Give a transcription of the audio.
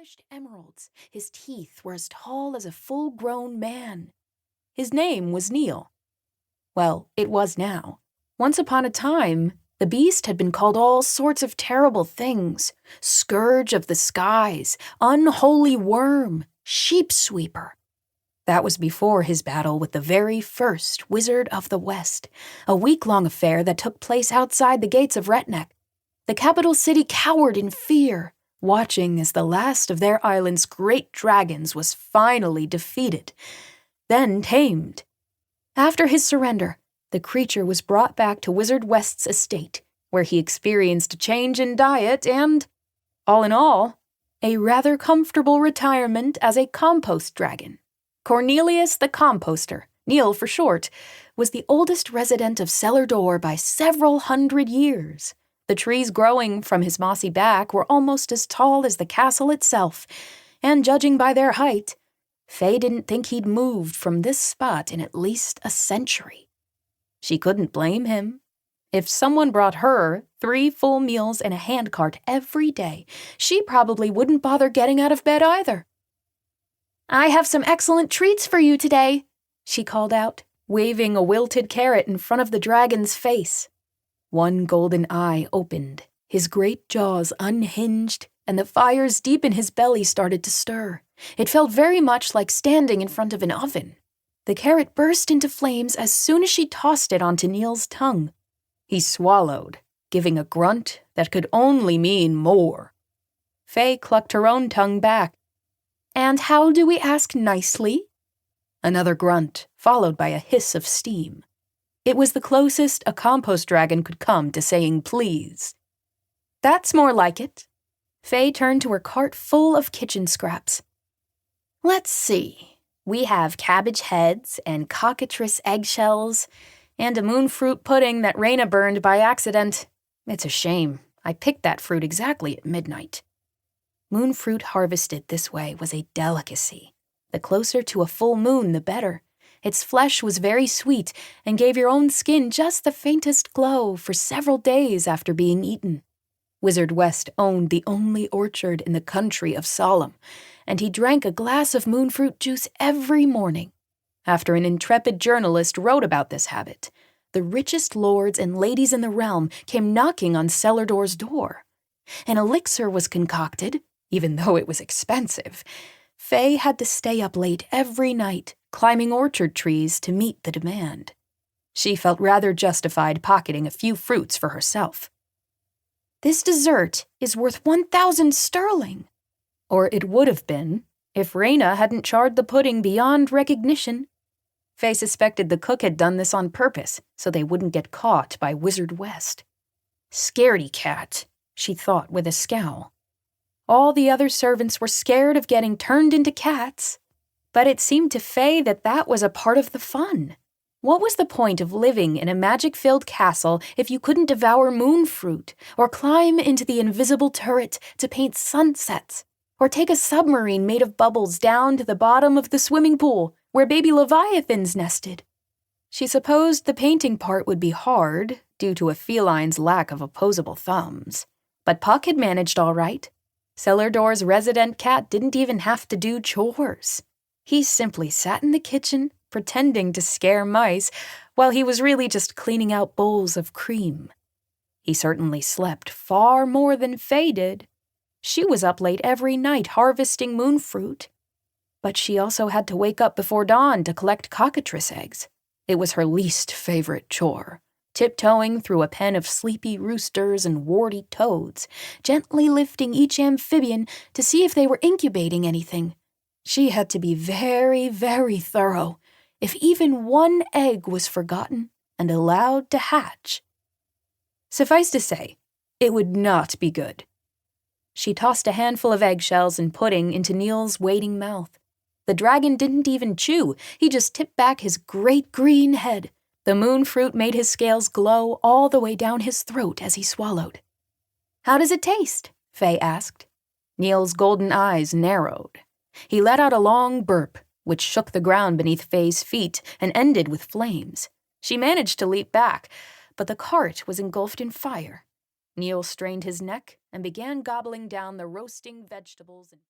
polished emeralds. His teeth were as tall as a full-grown man. His name was Neil. Well, it was now. Once upon a time, the beast had been called all sorts of terrible things. Scourge of the skies, unholy worm, sheep sweeper. That was before his battle with the very first Wizard of the West, a week-long affair that took place outside the gates of Retnek. The capital city cowered in fear, watching as the last of their island's great dragons was finally defeated, then tamed. After his surrender, the creature was brought back to Wizard West's estate, where he experienced a change in diet and, all in all, a rather comfortable retirement as a compost dragon. Cornelius the Composter, Neil for short, was the oldest resident of Celurdurthe by several hundred years. The trees growing from his mossy back were almost as tall as the castle itself, and judging by their height, Faye didn't think he'd moved from this spot in at least a century. She couldn't blame him. If someone brought her 3 full meals and a handcart every day, she probably wouldn't bother getting out of bed either. "I have some excellent treats for you today," she called out, waving a wilted carrot in front of the dragon's face. One golden eye opened, his great jaws unhinged, and the fires deep in his belly started to stir. It felt very much like standing in front of an oven. The carrot burst into flames as soon as she tossed it onto Neil's tongue. He swallowed, giving a grunt that could only mean more. Faye clucked her own tongue back. "And how do we ask nicely?" Another grunt, followed by a hiss of steam. It was the closest a compost dragon could come to saying please. "That's more like it." Faye turned to her cart full of kitchen scraps. "Let's see. We have cabbage heads and cockatrice eggshells, and a moonfruit pudding that Raina burned by accident. It's a shame. I picked that fruit exactly at midnight." Moonfruit harvested this way was a delicacy. The closer to a full moon, the better. Its flesh was very sweet and gave your own skin just the faintest glow for several days after being eaten. Wizard West owned the only orchard in the country of Solemn, and he drank a glass of moonfruit juice every morning. After an intrepid journalist wrote about this habit, the richest lords and ladies in the realm came knocking on Celurdurthe's door. An elixir was concocted, even though it was expensive. Faye had to stay up late every night, climbing orchard trees to meet the demand. She felt rather justified pocketing a few fruits for herself. "This dessert is worth 1,000 sterling. Or it would have been, if Raina hadn't charred the pudding beyond recognition. Faye suspected the cook had done this on purpose, so they wouldn't get caught by Wizard West. "Scaredy cat," she thought with a scowl. All the other servants were scared of getting turned into cats, but it seemed to Faye that that was a part of the fun. What was the point of living in a magic-filled castle if you couldn't devour moonfruit, or climb into the invisible turret to paint sunsets, or take a submarine made of bubbles down to the bottom of the swimming pool where baby leviathans nested? She supposed the painting part would be hard, due to a feline's lack of opposable thumbs, but Puck had managed all right. Celurdurthe's resident cat didn't even have to do chores. He simply sat in the kitchen, pretending to scare mice, while he was really just cleaning out bowls of cream. He certainly slept far more than Faye did. She was up late every night harvesting moonfruit. But she also had to wake up before dawn to collect cockatrice eggs. It was her least favorite chore, tiptoeing through a pen of sleepy roosters and warty toads, gently lifting each amphibian to see if they were incubating anything. She had to be very, very thorough if even one egg was forgotten and allowed to hatch. Suffice to say, it would not be good. She tossed a handful of eggshells and pudding into Neil's waiting mouth. The dragon didn't even chew, he just tipped back his great green head. The moonfruit made his scales glow all the way down his throat as he swallowed. "How does it taste?" Faye asked. Neil's golden eyes narrowed. He let out a long burp, which shook the ground beneath Faye's feet and ended with flames. She managed to leap back, but the cart was engulfed in fire. Neil strained his neck and began gobbling down the roasting vegetables.